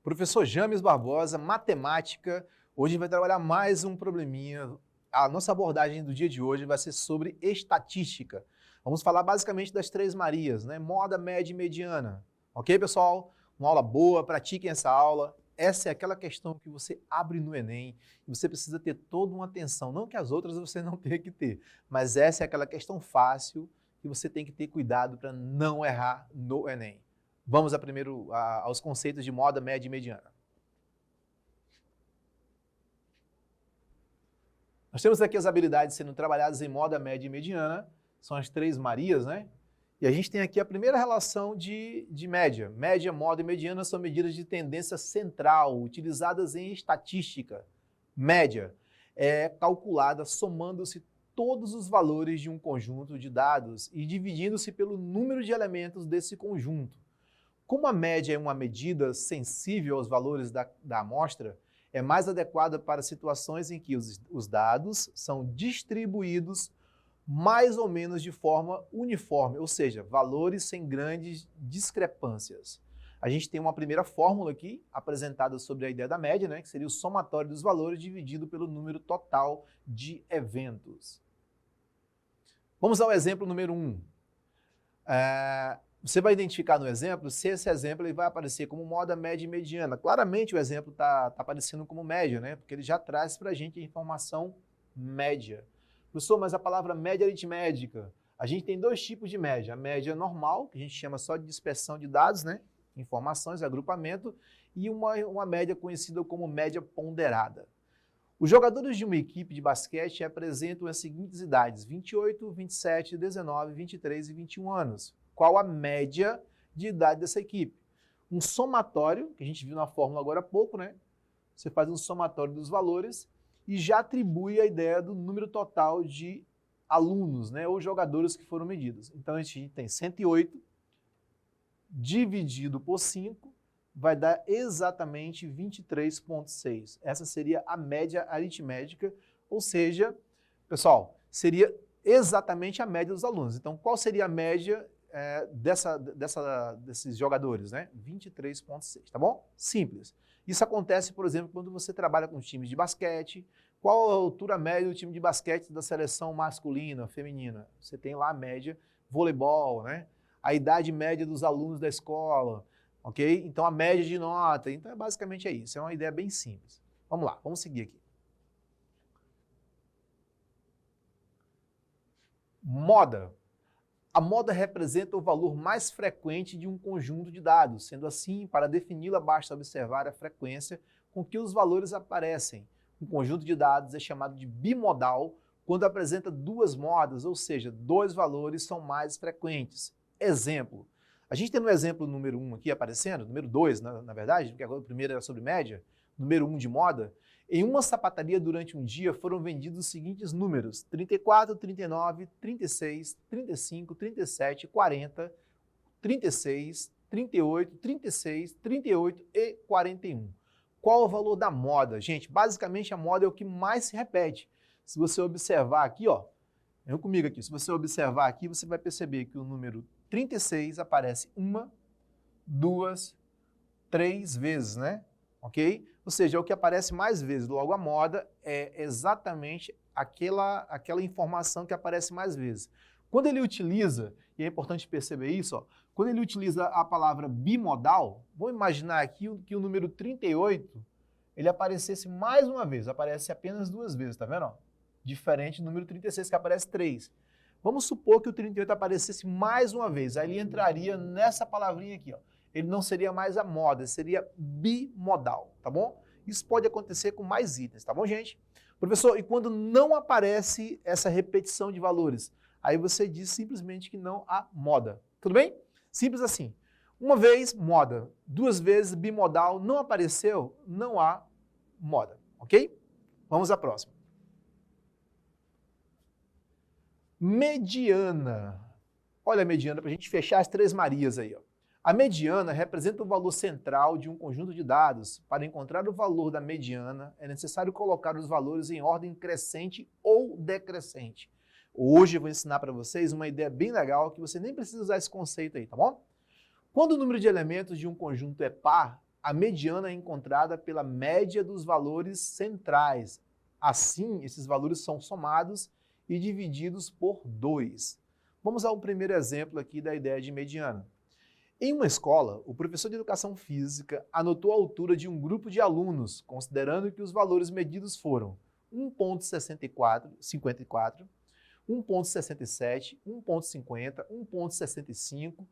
Professor James Barbosa, matemática. Hoje a gente vai trabalhar mais um probleminha. A nossa abordagem do dia de hoje vai ser sobre estatística. Vamos falar basicamente das três Marias, né? Moda, média e mediana. Ok, pessoal? Uma aula boa, pratiquem essa aula. Essa é aquela questão que você abre no Enem e você precisa ter toda uma atenção. Não que as outras você não tenha que ter, mas essa é aquela questão fácil que você tem que ter cuidado para não errar no Enem. Vamos primeiro aos conceitos de moda, média e mediana. Nós temos aqui as habilidades sendo trabalhadas em moda, média e mediana, são as três Marias, né? E a gente tem aqui a primeira relação de média. Média, moda e mediana são medidas de tendência central, utilizadas em estatística. Média é calculada somando-se todos os valores de um conjunto de dados e dividindo-se pelo número de elementos desse conjunto. Como a média é uma medida sensível aos valores da amostra, é mais adequada para situações em que os dados são distribuídos mais ou menos de forma uniforme, ou seja, valores sem grandes discrepâncias. A gente tem uma primeira fórmula aqui, apresentada sobre a ideia da média, né, que seria o somatório dos valores dividido pelo número total de eventos. Vamos ao exemplo número 1. Você vai identificar no exemplo se esse exemplo ele vai aparecer como moda, média e mediana. Claramente o exemplo está aparecendo como média, né? Porque ele já traz para a gente a informação média. Professor, mas a palavra média aritmética, a gente tem dois tipos de média. A média normal, que a gente chama só de dispersão de dados, né? Informações, agrupamento, e uma média conhecida como média ponderada. Os jogadores de uma equipe de basquete apresentam as seguintes idades: 28, 27, 19, 23 e 21 anos. Qual a média de idade dessa equipe? Um somatório, que a gente viu na fórmula agora há pouco, né? Você faz um somatório dos valores e já atribui a ideia do número total de alunos, né? Ou jogadores que foram medidos. Então a gente tem 108 dividido por 5, vai dar exatamente 23,6. Essa seria a média aritmética, ou seja, pessoal, seria exatamente a média dos alunos. Então, qual seria a média desses jogadores, né? 23,6, tá bom? Simples. Isso acontece, por exemplo, quando você trabalha com times de basquete. Qual a altura média do time de basquete da seleção masculina, feminina? Você tem lá a média, voleibol, né? A idade média dos alunos da escola, ok? Então a média de nota, então basicamente é isso, é uma ideia bem simples. Vamos lá, vamos seguir aqui. Moda. A moda representa o valor mais frequente de um conjunto de dados. Sendo assim, para defini-la, basta observar a frequência com que os valores aparecem. Um conjunto de dados é chamado de bimodal quando apresenta duas modas, ou seja, dois valores são mais frequentes. Exemplo. A gente tem no exemplo número 1 aqui aparecendo, número 2, na verdade, porque agora o primeiro era sobre média, número 1 de moda. Em uma sapataria durante um dia foram vendidos os seguintes números: 34, 39, 36, 35, 37, 40, 36, 38, 36, 38 e 41. Qual o valor da moda? Gente, basicamente a moda é o que mais se repete. Se você observar aqui, ó, vem comigo aqui, se você observar aqui, você vai perceber que o número 36 aparece uma, duas, três vezes, né? Ok? Ou seja, é o que aparece mais vezes. Logo, a moda é exatamente aquela informação que aparece mais vezes. Quando ele utiliza, e é importante perceber isso, ó, quando ele utiliza a palavra bimodal, vamos imaginar aqui que o número 38, ele aparecesse mais uma vez, aparece apenas duas vezes, tá vendo? Ó? Diferente do número 36, que aparece 3. Vamos supor que o 38 aparecesse mais uma vez, aí ele entraria nessa palavrinha aqui, ó. Ele não seria mais a moda, seria bimodal, tá bom? Isso pode acontecer com mais itens, tá bom, gente? Professor, e quando não aparece essa repetição de valores? Aí você diz simplesmente que não há moda, tudo bem? Simples assim. Uma vez, moda. Duas vezes, bimodal. Não apareceu, não há moda, ok? Vamos à próxima. Mediana. Olha a mediana para a gente fechar as três Marias aí, ó. A mediana representa o valor central de um conjunto de dados. Para encontrar o valor da mediana, é necessário colocar os valores em ordem crescente ou decrescente. Hoje eu vou ensinar para vocês uma ideia bem legal que você nem precisa usar esse conceito aí, tá bom? Quando o número de elementos de um conjunto é par, a mediana é encontrada pela média dos valores centrais. Assim, esses valores são somados e divididos por 2. Vamos ao primeiro exemplo aqui da ideia de mediana. Em uma escola, o professor de educação física anotou a altura de um grupo de alunos, considerando que os valores medidos foram 1,54, 1,67, 1,50, 1,65,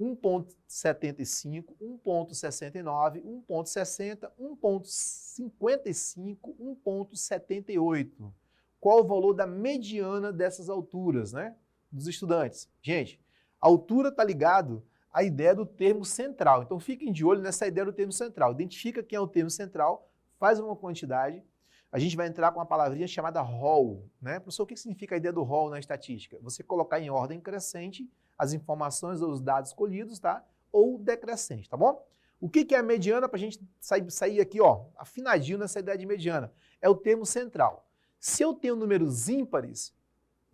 1,75, 1,69, 1,60, 1,55, 1,78. Qual o valor da mediana dessas alturas, né, dos estudantes? Gente, a altura está ligado à ideia do termo central. Então fiquem de olho nessa ideia do termo central. Identifica quem é o termo central, faz uma quantidade. A gente vai entrar com uma palavrinha chamada rol, né? Professor, o que significa a ideia do rol na estatística? Você colocar em ordem crescente as informações ou os dados colhidos, tá? Ou decrescente, tá bom? O que é a mediana para a gente sair aqui, ó, afinadinho nessa ideia de mediana? É o termo central. Se eu tenho números ímpares,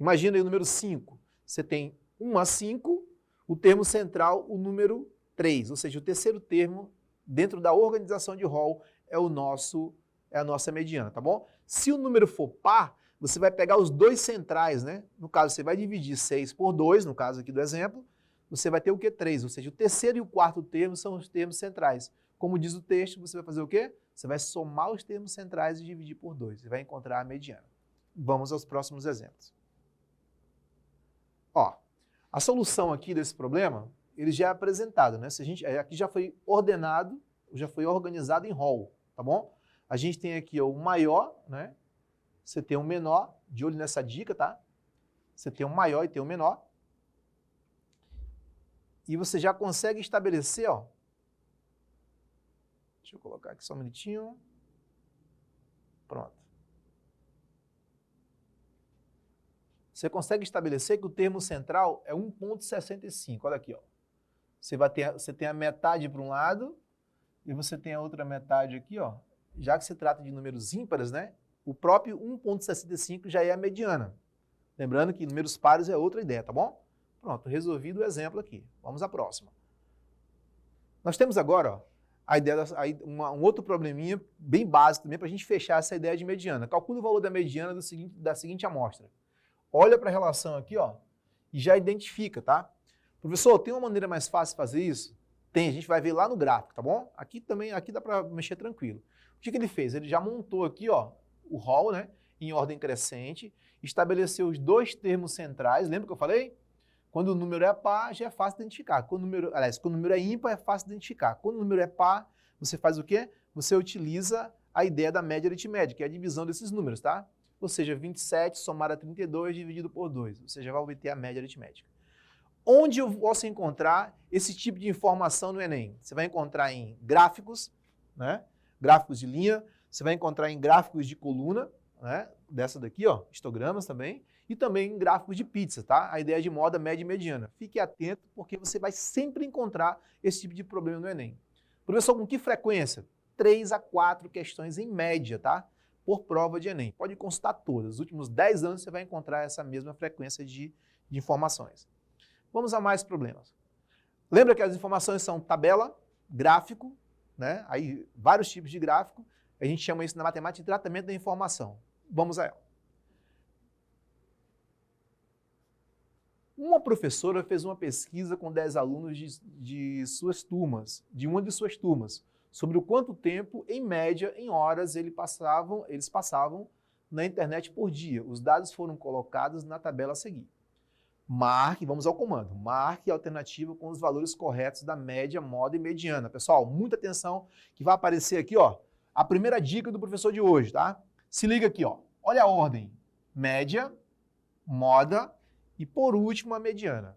imagina aí o número 5, você tem 1 a 5, o termo central, o número 3, ou seja, o terceiro termo dentro da organização de rol é a nossa mediana, tá bom? Se o número for par, você vai pegar os dois centrais, né? No caso, você vai dividir 6 por 2, no caso aqui do exemplo, você vai ter o quê? 3, ou seja, o terceiro e o quarto termo são os termos centrais. Como diz o texto, você vai fazer o quê? Você vai somar os termos centrais e dividir por 2, você vai encontrar a mediana. Vamos aos próximos exemplos. Ó, a solução aqui desse problema, ele já é apresentado, né? Aqui já foi ordenado, já foi organizado em rol, tá bom? A gente tem aqui ó, o maior, né? Você tem um menor, de olho nessa dica, tá? Você tem um maior e tem um menor. E você já consegue estabelecer, ó. Deixa eu colocar aqui só um minutinho. Pronto. Você consegue estabelecer que o termo central é 1,65. Olha aqui, ó. Você tem a metade para um lado e você tem a outra metade aqui, ó. Já que se trata de números ímpares, né? O próprio 1,65 já é a mediana. Lembrando que números pares é outra ideia, tá bom? Pronto, resolvido o exemplo aqui. Vamos à próxima. Nós temos agora ó, a ideia um outro probleminha bem básico também para a gente fechar essa ideia de mediana. Calcule o valor da mediana da seguinte amostra. Olha para a relação aqui ó, e já identifica, tá? Professor, tem uma maneira mais fácil de fazer isso? Tem, a gente vai ver lá no gráfico, tá bom? Aqui dá para mexer tranquilo. O que ele fez? Ele já montou aqui ó, o rol, né, em ordem crescente, estabeleceu os dois termos centrais, lembra que eu falei? Quando o número é par, já é fácil identificar. Quando o número é ímpar, é fácil identificar. Quando o número é par, você faz o quê? Você utiliza a ideia da média aritmética, que é a divisão desses números, tá? Ou seja, 27 somado a 32 dividido por 2. Você já vai obter a média aritmética. Onde eu posso encontrar esse tipo de informação no Enem? Você vai encontrar em gráficos, né? Gráficos de linha, você vai encontrar em gráficos de coluna, né? Dessa daqui, ó, histogramas também, e também em gráficos de pizza, tá? A ideia de moda média e mediana. Fique atento, porque você vai sempre encontrar esse tipo de problema no Enem. Professor, com que frequência? 3 a 4 questões em média, tá? Por prova de Enem. Pode consultar todas. Nos últimos 10 anos você vai encontrar essa mesma frequência de informações. Vamos a mais problemas. Lembra que as informações são tabela, gráfico, né? Aí vários tipos de gráfico. A gente chama isso na matemática de tratamento da informação. Vamos a ela. Uma professora fez uma pesquisa com 10 alunos de suas turmas, de uma de suas turmas, sobre o quanto tempo, em média, em horas, eles passavam na internet por dia. Os dados foram colocados na tabela a seguir. Marque, vamos ao comando, marque a alternativa com os valores corretos da média, moda e mediana. Pessoal, muita atenção que vai aparecer aqui, ó, a primeira dica do professor de hoje, tá? Se liga aqui, ó. Olha a ordem. Média, moda e, por último, a mediana.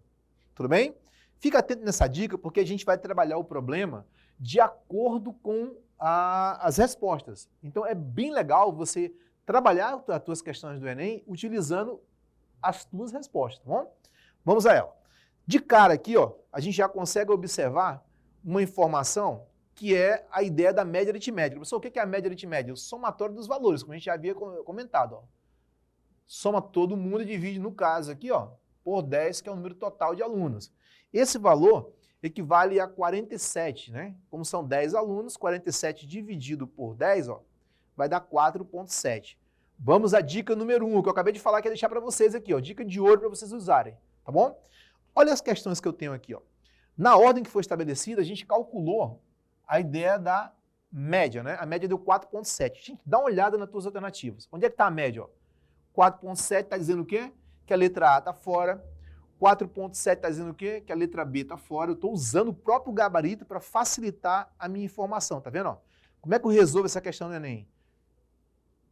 Tudo bem? Fica atento nessa dica porque a gente vai trabalhar o problema de acordo com as respostas. Então, é bem legal você trabalhar as tuas questões do Enem utilizando as tuas respostas, tá bom? Vamos a ela. De cara aqui, ó, a gente já consegue observar uma informação que é a ideia da média aritmética. Professor, o que é a média aritmética? O somatório dos valores, como a gente já havia comentado. Ó. Soma todo mundo e divide, no caso aqui, ó, por 10, que é o número total de alunos. Esse valor equivale a 47, né? Como são 10 alunos, 47 dividido por 10, ó, vai dar 4,7. Vamos à dica número 1, que eu acabei de falar, que é deixar para vocês aqui, ó, dica de ouro para vocês usarem, tá bom? Olha as questões que eu tenho aqui, ó. Na ordem que foi estabelecida, a gente calculou a ideia da média, né? A média deu 4,7. Gente, dá uma olhada nas tuas alternativas. Onde é que está a média, ó? 4,7 está dizendo o quê? Que a letra A está fora. 4,7 está dizendo o quê? Que a letra B está fora. Eu estou usando o próprio gabarito para facilitar a minha informação, tá vendo? Ó? Como é que eu resolvo essa questão do Enem?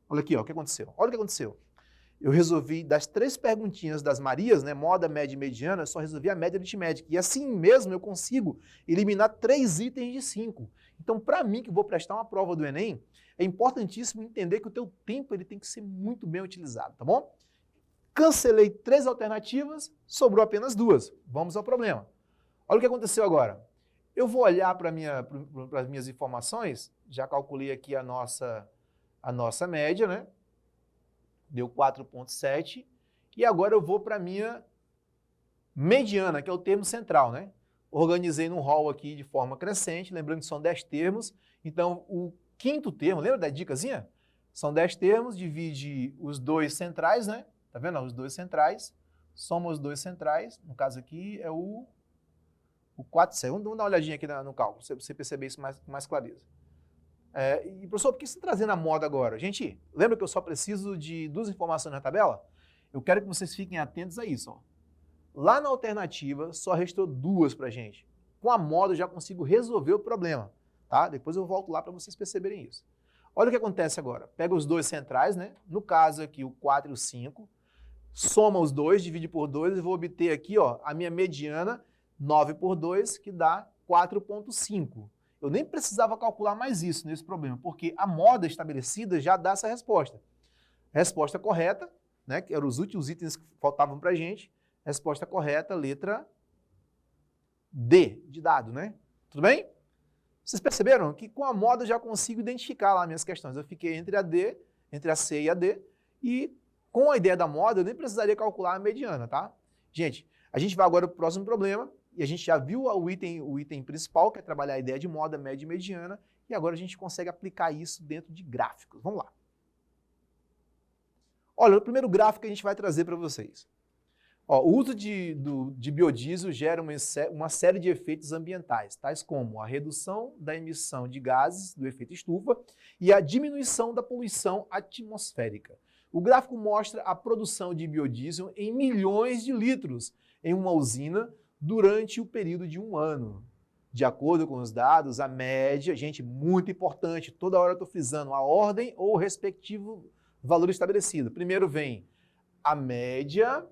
Olha aqui, ó, o que aconteceu. Olha o que aconteceu. Eu resolvi, das 3 perguntinhas das Marias, né, moda, média e mediana, eu só resolvi a média aritmética. E assim mesmo eu consigo eliminar 3 itens de 5. Então, para mim, que vou prestar uma prova do Enem, é importantíssimo entender que o teu tempo ele tem que ser muito bem utilizado, tá bom? Cancelei 3 alternativas, sobrou apenas 2. Vamos ao problema. Olha o que aconteceu agora. Eu vou olhar para as minhas informações, já calculei aqui a nossa média, né? Deu 4,7. E agora eu vou para a minha mediana, que é o termo central, né? Organizei num rol aqui de forma crescente, lembrando que são 10 termos. Então, o 5º termo, lembra da dicasinha? São 10 termos, divide os 2 centrais, né? Tá vendo? Os 2 centrais, soma os 2 centrais, no caso aqui é o 4, vamos dar uma olhadinha aqui no cálculo, para você perceber isso com mais clareza. E professor, por que você está trazendo a moda agora? Gente, lembra que eu só preciso de 2 informações na tabela? Eu quero que vocês fiquem atentos a isso. Ó. Lá na alternativa, só restou 2 para a gente. Com a moda eu já consigo resolver o problema. Tá? Depois eu volto lá para vocês perceberem isso. Olha o que acontece agora. Pega os 2 centrais, né? No caso aqui o 4 e o 5. Soma os 2, divide por 2 e vou obter aqui ó, a minha mediana, 9 por 2, que dá 4,5. Eu nem precisava calcular mais isso nesse problema, porque a moda estabelecida já dá essa resposta. Resposta correta, né, que eram os últimos itens que faltavam para a gente. Resposta correta, letra D, de dado, né? Tudo bem? Vocês perceberam que com a moda eu já consigo identificar lá minhas questões. Eu fiquei entre a D, entre a C e a D, e com a ideia da moda eu nem precisaria calcular a mediana, tá? Gente, a gente vai agora para o próximo problema, e a gente já viu o item principal, que é trabalhar a ideia de moda, média e mediana, e agora a gente consegue aplicar isso dentro de gráficos. Vamos lá. Olha, o primeiro gráfico que a gente vai trazer para vocês. Ó, o uso de biodiesel gera uma série de efeitos ambientais, tais como a redução da emissão de gases do efeito estufa e a diminuição da poluição atmosférica. O gráfico mostra a produção de biodiesel em milhões de litros em uma usina durante o período de 1 ano. De acordo com os dados, a média, gente, muito importante, toda hora eu estou frisando a ordem ou o respectivo valor estabelecido. Primeiro vem a média,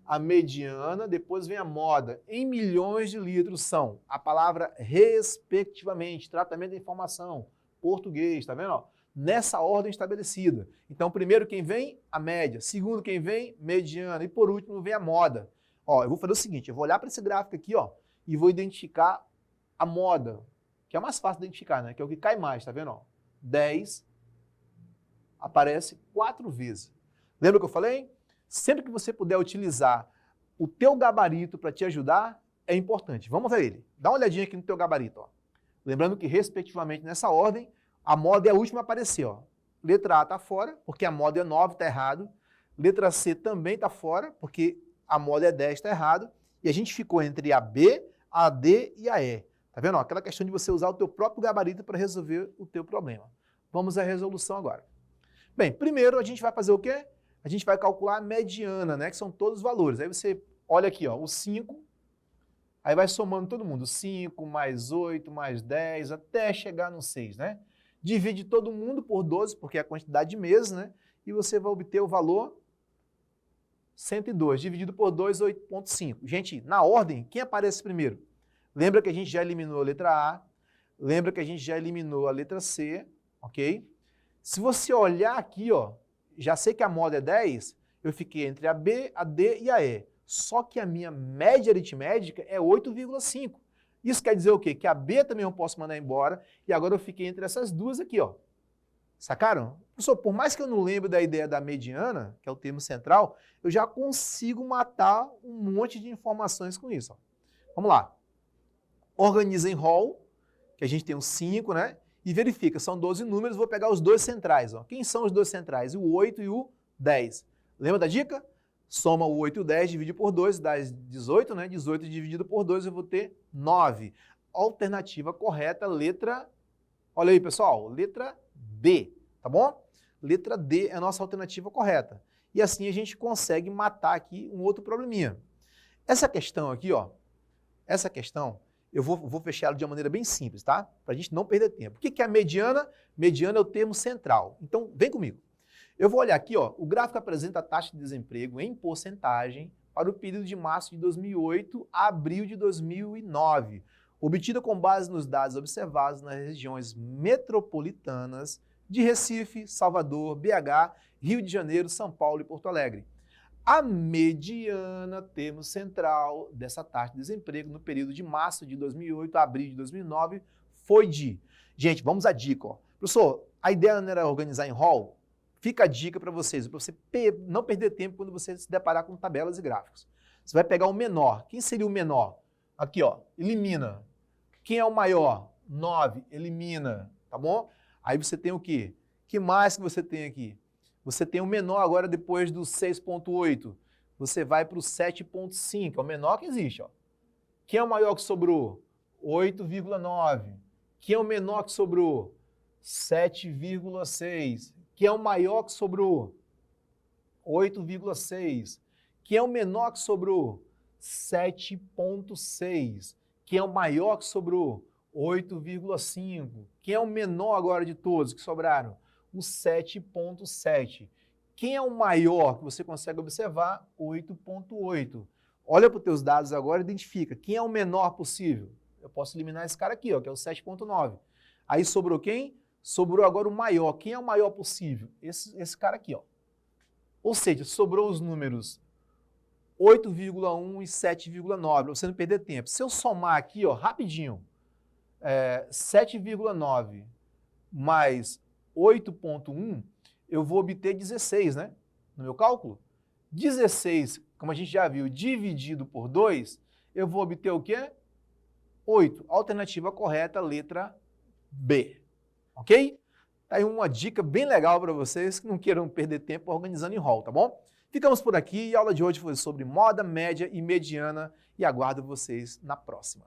a mediana, depois vem a moda. Em milhões de litros são a palavra respectivamente, tratamento da informação, português, tá vendo? Ó? Nessa ordem estabelecida. Então, primeiro quem vem? A média. Segundo quem vem? Mediana. E por último vem a moda. Ó, eu vou fazer o seguinte, eu vou olhar para esse gráfico aqui, ó, e vou identificar a moda, que é mais fácil de identificar, né? Que é o que cai mais, tá vendo? Ó, 10 aparece 4 vezes. Lembra o que eu falei? Sempre que você puder utilizar o teu gabarito para te ajudar, é importante. Vamos ver ele. Dá uma olhadinha aqui no teu gabarito. Ó. Lembrando que, respectivamente, nessa ordem, a moda é a última a aparecer. Ó. Letra A está fora, porque a moda é 9, está errado. Letra C também está fora, porque a moda é 10, está errado. E a gente ficou entre a B, a D e a E. Tá vendo? Ó, aquela questão de você usar o teu próprio gabarito para resolver o teu problema. Vamos à resolução agora. Bem, primeiro a gente vai fazer o quê? A gente vai calcular a mediana, né? Que são todos os valores. Aí você olha aqui, ó, o 5, aí vai somando todo mundo. 5 mais 8 mais 10, até chegar no 6, né? Divide todo mundo por 12, porque é a quantidade de meses, né? E você vai obter o valor 102, dividido por 2, 8,5. Gente, na ordem, quem aparece primeiro? Lembra que a gente já eliminou a letra A, lembra que a gente já eliminou a letra C, ok? Se você olhar aqui, ó, já sei que a moda é 10, eu fiquei entre a B, a D e a E. Só que a minha média aritmética é 8,5. Isso quer dizer o quê? Que a B também eu posso mandar embora, e agora eu fiquei entre essas duas aqui, ó. Sacaram? Professor, por mais que eu não lembre da ideia da mediana, que é o termo central, eu já consigo matar um monte de informações com isso. Ó. Vamos lá. organiza em rol, que a gente tem os 5, né? E verifica, são 12 números, vou pegar os dois centrais. Ó. Quem são os dois centrais? O 8 e o 10. Lembra da dica? Soma o 8 e o 10, divide por 2, dá 18, né? 18 dividido por 2, eu vou ter 9. Alternativa correta, letra... Olha aí, pessoal, letra D, tá bom? Letra D é a nossa alternativa correta. E assim a gente consegue matar aqui um outro probleminha. Essa questão aqui, ó, essa questão, eu vou fechar ela de uma maneira bem simples, tá? Para a gente não perder tempo. O que é a mediana? Mediana é o termo central. Então, vem comigo. Eu vou olhar aqui, ó, o gráfico apresenta a taxa de desemprego em porcentagem para o período de março de 2008 a abril de 2009, obtida com base nos dados observados nas regiões metropolitanas de Recife, Salvador, BH, Rio de Janeiro, São Paulo e Porto Alegre. A mediana, termo central, dessa taxa de desemprego no período de março de 2008 a abril de 2009 foi de... Gente, vamos à dica. Ó. Professor, a ideia não era organizar em rol? Fica a dica para vocês não perder tempo quando você se deparar com tabelas e gráficos. Você vai pegar o menor. Quem seria o menor? Aqui, ó, elimina. Quem é o maior? 9, elimina, tá bom? Aí você tem o quê? O que mais que você tem aqui? Você tem o menor agora depois do 6,8. Você vai para o 7,5, é o menor que existe. Ó. Quem é o maior que sobrou? 8,9. Quem é o menor que sobrou? 7,6. Quem é o maior que sobrou? 8,6. Quem é o menor que sobrou? 7,6. Quem é o maior que sobrou? 8,5. Quem é o menor agora de todos que sobraram? O 7,7. Quem é o maior que você consegue observar? 8,8. Olha para os teus dados agora e identifica. Quem é o menor possível? Eu posso eliminar esse cara aqui, ó, que é o 7,9. Aí sobrou quem? Sobrou agora o maior. Quem é o maior possível? Esse cara aqui, ó. Ou seja, sobrou os números 8,1 e 7,9, para você não perder tempo. Se eu somar aqui, ó, rapidinho, 7,9 mais 8,1, eu vou obter 16, né? No meu cálculo. 16, como a gente já viu, dividido por 2, eu vou obter o quê? 8. Alternativa correta, letra B. Ok? Tá aí uma dica bem legal para vocês que não queiram perder tempo organizando em rol, tá bom? Ficamos por aqui e a aula de hoje foi sobre moda, média e mediana e aguardo vocês na próxima.